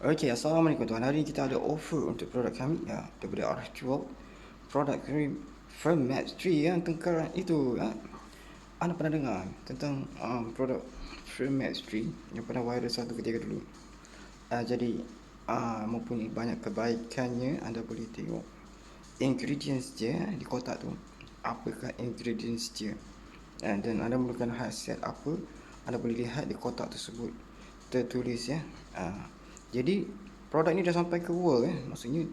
Okey, Assalamualaikum tuan. Hari ini kita ada offer untuk produk kami ya, daripada RF12. Produk kami Firm Match 3 yang tengkaran itu ya. Anda pernah dengar tentang produk Firm Match 3 yang pernah viral satu ketika dulu. Jadi mempunyai banyak kebaikannya. Anda boleh tengok ingredients dia di kotak tu. Apakah ingredients dia? Dan anda memerlukan khasiat apa? Anda boleh lihat di kotak tersebut tertulis ya. Jadi produk ni dah sampai ke world maksudnya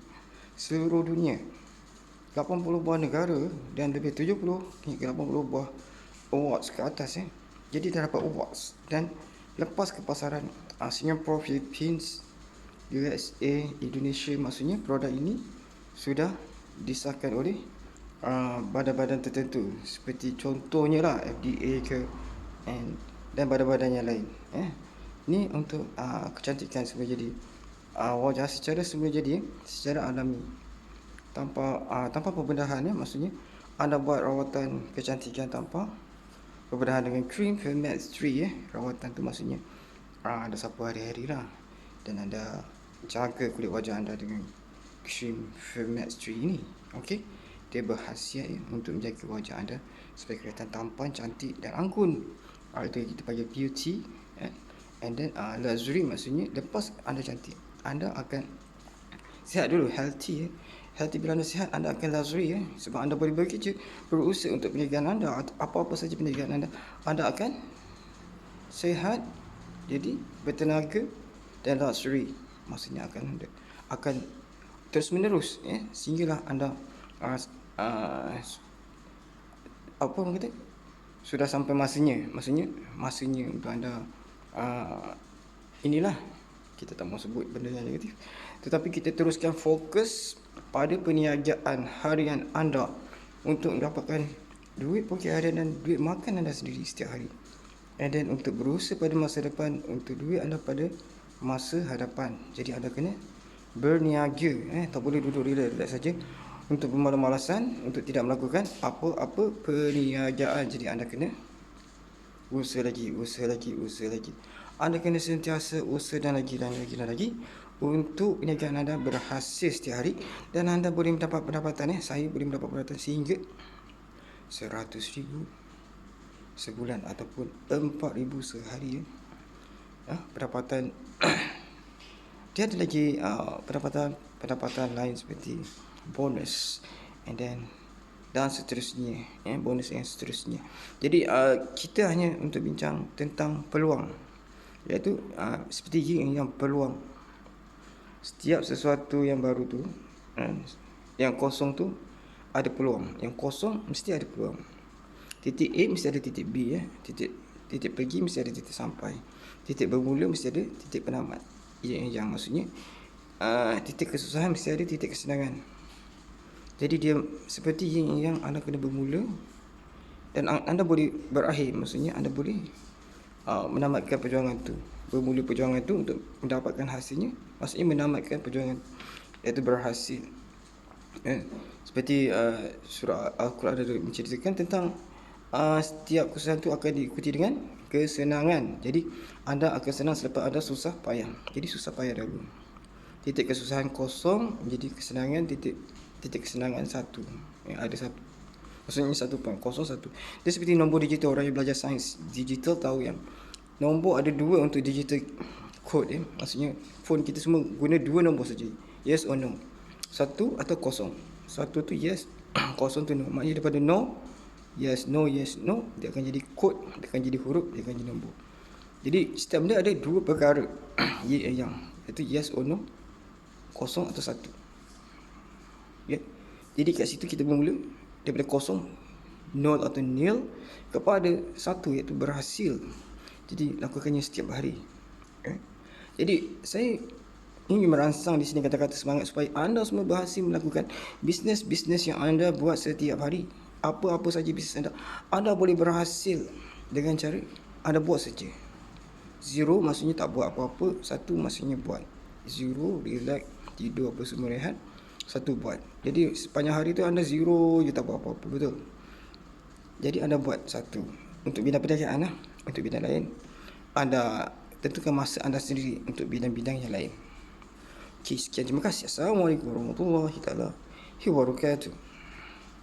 seluruh dunia. 80 buah negara dan lebih 70 hingga 80 buah awards ke atas Jadi dah dapat awards dan lepas ke pasaran Singapore, Philippines, USA, Indonesia. Maksudnya produk ini sudah disahkan oleh badan-badan tertentu, seperti contohnya lah FDA ke dan badan-badan yang lain. Ni untuk kecantikan semua jadi wajah secara semula jadi secara alami, tanpa pembedahan maksudnya anda buat rawatan kecantikan tanpa pembedahan dengan krim Firm Match 3 rawatan tu maksudnya anda sapu hari-hari lah, dan anda jaga kulit wajah anda dengan krim Firm Match 3 ini. Okey, dia berkhasiat untuk menjaga wajah anda supaya kelihatan tampan, cantik dan anggun. Itu yang kita panggil beauty and then luxury, maksudnya lepas anda cantik anda akan sihat dulu, healthy. Healthy bila anda sihat, anda akan luxury sebab anda boleh bekerja, berusaha untuk perniagaan anda, apa-apa saja perniagaan anda akan sihat, jadi bertenaga dan luxury. Maksudnya akan terus menerus sehinggalah anda apa orang kata sudah sampai masanya untuk anda inilah, kita tak mau sebut benda yang negatif, tetapi kita teruskan fokus pada perniagaan harian anda untuk mendapatkan duit pokok harian dan duit makan anda sendiri setiap hari. And then untuk berusaha pada masa depan, untuk duit anda pada masa hadapan. Jadi anda kena berniaga, tak boleh duduk relax saja untuk bermalas-malasan, untuk tidak melakukan apa-apa perniagaan. Jadi anda kena usaha lagi. Anda kena sentiasa usaha dan lagi untuk perniagaan anda berhasil setiap hari, dan anda boleh mendapat pendapatan saya boleh mendapat pendapatan sehingga 100,000 sebulan ataupun 4,000 sehari pendapatan. Dia ada lagi pendapatan lain seperti bonus dan seterusnya, bonus yang seterusnya. Jadi kita hanya untuk bincang tentang peluang, iaitu seperti yang peluang. Setiap sesuatu yang baru tu, yang kosong tu ada peluang. Yang kosong mesti ada peluang. Titik A mesti ada titik B titik pergi mesti ada titik sampai. Titik bermula mesti ada titik penamat. Yang maksudnya titik kesusahan mesti ada titik kesenangan. Jadi dia seperti yang anda kena bermula dan anda boleh berakhir. Maksudnya anda boleh menamatkan perjuangan tu, bermula perjuangan tu untuk mendapatkan hasilnya. Maksudnya menamatkan perjuangan, iaitu berhasil. Seperti surah Al-Quran ada menceritakan tentang setiap kesusahan tu akan diikuti dengan kesenangan. Jadi anda akan senang selepas anda susah payah. Jadi susah payah dahulu. Titik kesusahan kosong menjadi kesenangan. Titik kesenangan satu. Ada satu. Maksudnya 1.01. Dia seperti nombor digital. Orang yang belajar sains digital tahu yang nombor ada 2 untuk digital code. Maksudnya phone kita semua guna 2 nombor saja, yes or no, 1 atau kosong. 1 tu yes, kosong tu no. Maknanya daripada no, yes, no, dia akan jadi kod, dia akan jadi huruf, dia akan jadi nombor. Jadi setiap benda ada 2 perkara yang iaitu yes or no, kosong atau 1. Jadi kat situ kita bermula daripada kosong, nol atau nil, kepada 1 iaitu berhasil. Jadi lakukannya setiap hari. Jadi saya ingin merangsang di sini kata-kata semangat supaya anda semua berhasil melakukan bisnes yang anda buat setiap hari. Apa-apa saja bisnes anda boleh berhasil dengan cara anda buat saja. 0 maksudnya tak buat apa-apa, 1 maksudnya buat. 0 relax, tidur apa semua rehat, 1 buat. Jadi sepanjang hari tu anda 0 je tak buat apa-apa, betul? Jadi anda buat 1 untuk bidang perniagaan untuk bidang lain anda tentukan masa anda sendiri untuk bidang-bidang yang lain. Okay, sekian, terima kasih. Assalamualaikum warahmatullahi taala wabarakatuh.